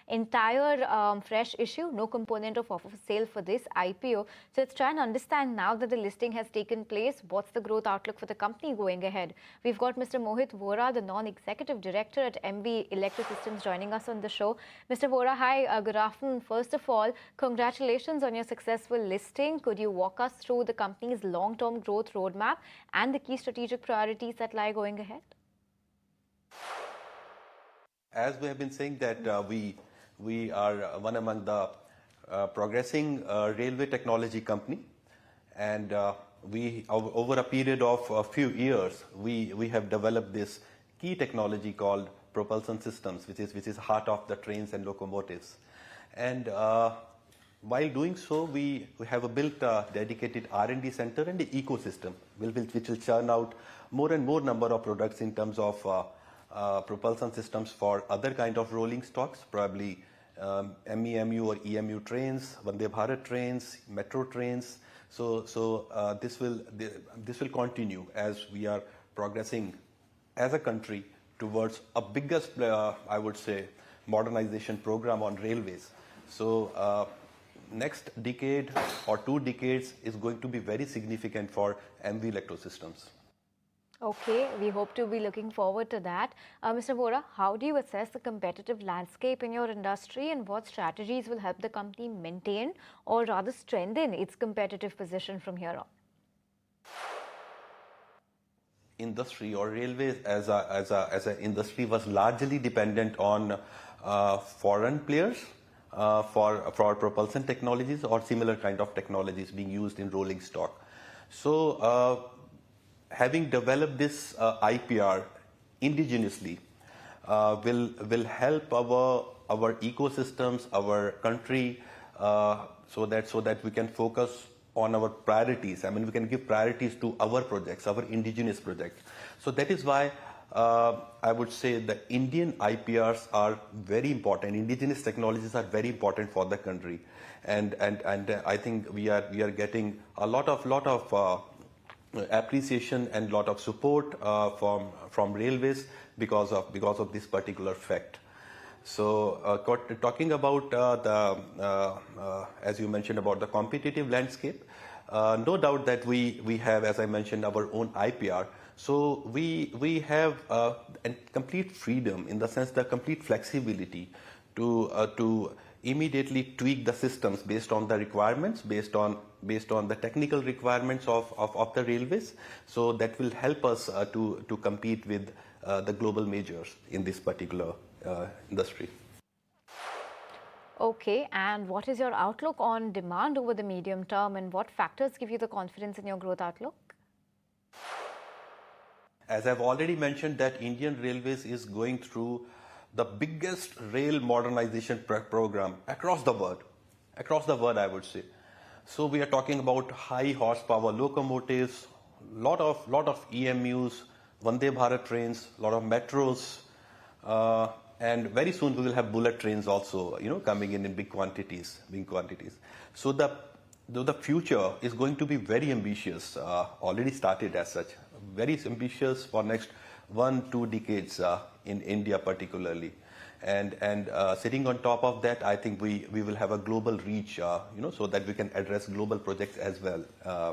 entire fresh issue, no component of offer for sale for this IPO. So let's try and understand now that the listing has taken place, what's the growth outlook for the company going ahead. We've got Mr. Mohit Vora, the non-executive director at MV Electrosystems, joining us on the show. Mr. Vora, hi, good afternoon. First of all, congratulations on your successful listing. Could you walk us through the company's long-term growth roadmap and the key strategic priorities that lie going ahead? As we have been saying that we are one among the progressing railway technology company, and we over a period of a few years we have developed this key technology called propulsion systems, which is heart of the trains and locomotives. And while doing so, we have built a dedicated R&D center and the ecosystem, which will churn out more and more number of products in terms of propulsion systems for other kind of rolling stocks, probably MEMU or EMU trains, Vande Bharat trains, metro trains. So this will continue as we are progressing as a country towards a biggest, I would say, modernization program on railways. So next decade or 2 decades is going to be very significant for MV Electrosystems. Okay, we hope to be looking forward to that. Mr. Vora, how do you assess the competitive landscape in your industry, and what strategies will help the company maintain or rather strengthen its competitive position from here on? Industry or railways as an industry was largely dependent on foreign players for propulsion technologies or similar kind of technologies being used in rolling stock. So having developed this IPR indigenously will help our ecosystems, our country, so that we can focus on our priorities. I mean, we can give priorities to our projects, our indigenous projects. So that is why I would say the Indian IPRs are very important. Indigenous technologies are very important for the country, and I think we are getting a lot of appreciation and lot of support from railways because of this particular fact. So talking about as you mentioned about the competitive landscape, no doubt that we have, as I mentioned, our own IPR. So we have complete freedom, in the sense the complete flexibility to immediately tweak the systems based on the requirements, based on the technical requirements of the railways. So that will help us to compete with the global majors in this particular industry. Okay, and what is your outlook on demand over the medium term, and what factors give you the confidence in your growth outlook? As I've already mentioned, that Indian Railways is going through the biggest rail modernization program across the world, I would say. So we are talking about high horsepower locomotives, lot of EMUs, Vande Bharat trains, lot of metros, and very soon we will have bullet trains also, coming in big quantities. So the future is going to be very ambitious, already started as such, very ambitious for next 1-2 decades in India particularly. And sitting on top of that, I think we will have a global reach, so that we can address global projects as well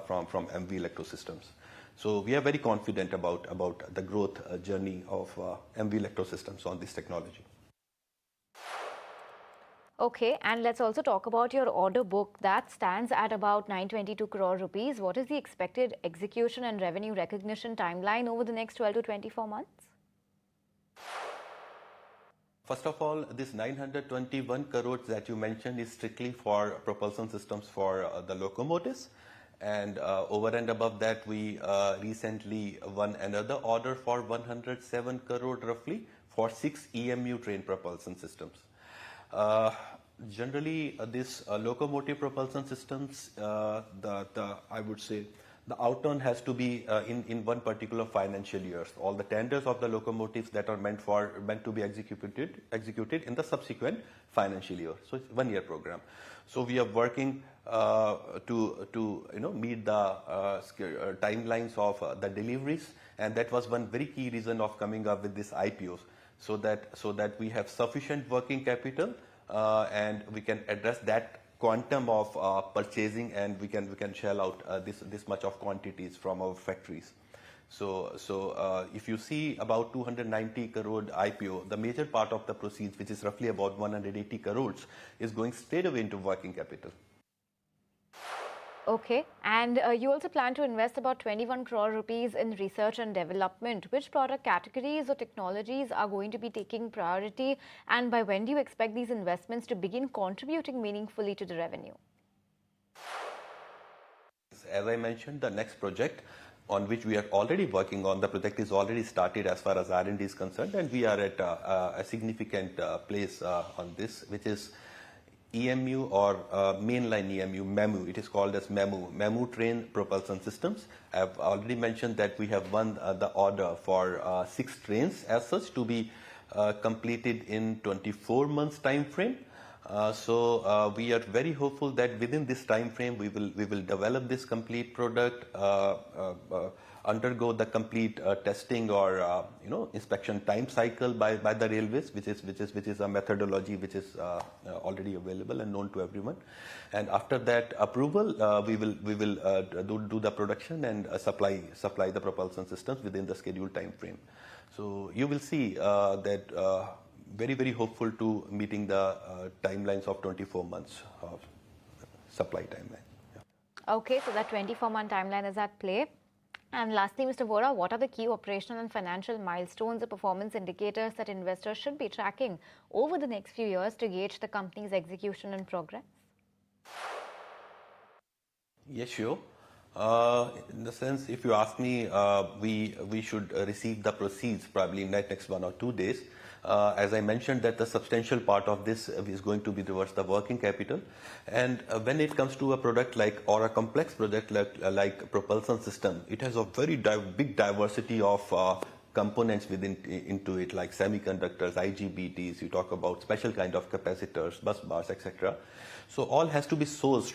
from MV Electrosystems. So we are very confident about the growth journey of MV Electrosystems on this technology. Okay, and let's also talk about your order book that stands at about 922 crore rupees. What is the expected execution and revenue recognition timeline over the next 12 to 24 months? First of all, this 921 crores that you mentioned is strictly for propulsion systems for the locomotives. And over and above that, we recently won another order for 107 crore roughly for 6 EMU train propulsion systems. Generally, this locomotive propulsion systems, I would say, the outturn has to be in one particular financial year. All the tenders of the locomotives that are meant to be executed in the subsequent financial year. So it's 1-year program. So we are working to meet the timelines of the deliveries, and that was one very key reason of coming up with this IPOs, so that we have sufficient working capital and we can address that quantum of purchasing, and we can shell out this much of quantities from our factories. So if you see about 290 crore IPO, the major part of the proceeds, which is roughly about 180 crores, is going straight away into working capital. Okay, and you also plan to invest about 21 crore rupees in research and development. Which product categories or technologies are going to be taking priority, and by when do you expect these investments to begin contributing meaningfully to the revenue? As I mentioned, the next project on which we are already working on, the project is already started as far as R&D is concerned, and we are at a significant place on this, which is EMU or mainline EMU, MEMU. It is called as MEMU train propulsion systems. I've already mentioned that we have won the order for 6 trains as such to be completed in 24 months time frame. So we are very hopeful that within this time frame we will develop this complete product, undergo the complete testing or inspection time cycle by the railways, which is a methodology which is already available and known to everyone. And after that approval, we will do the production and supply the propulsion systems within the scheduled time frame. So you will see that. Very hopeful to meeting the timelines of 24 months of supply timeline. Yeah. Okay, so that 24-month timeline is at play. And lastly, Mr. Vora, what are the key operational and financial milestones or performance indicators that investors should be tracking over the next few years to gauge the company's execution and progress? Yes, sure. In the sense, if you ask me, we should receive the proceeds probably in the next 1 or 2 days. As I mentioned, that the substantial part of this is going to be towards the working capital. And when it comes to a product or a complex product like propulsion system, it has a very big diversity of components into it, like semiconductors, IGBTs. You talk about special kind of capacitors, bus bars, etc. So all has to be sourced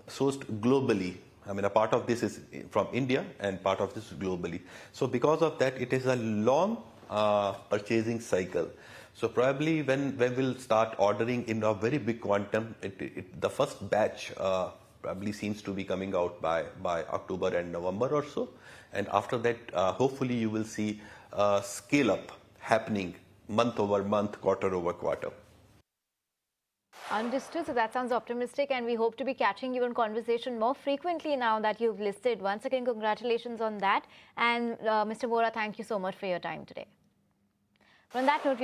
globally. I mean, a part of this is from India and part of this is globally. So because of that, it is a long purchasing cycle. So probably when we'll start ordering in a very big quantum, the first batch probably seems to be coming out by October and November or so. And after that, hopefully you will see scale up happening month over month, quarter over quarter. Understood. So that sounds optimistic, and we hope to be catching you in conversation more frequently now that you've listed. Once again, congratulations on that. And Mr. Vora, thank you so much for your time today. On that note,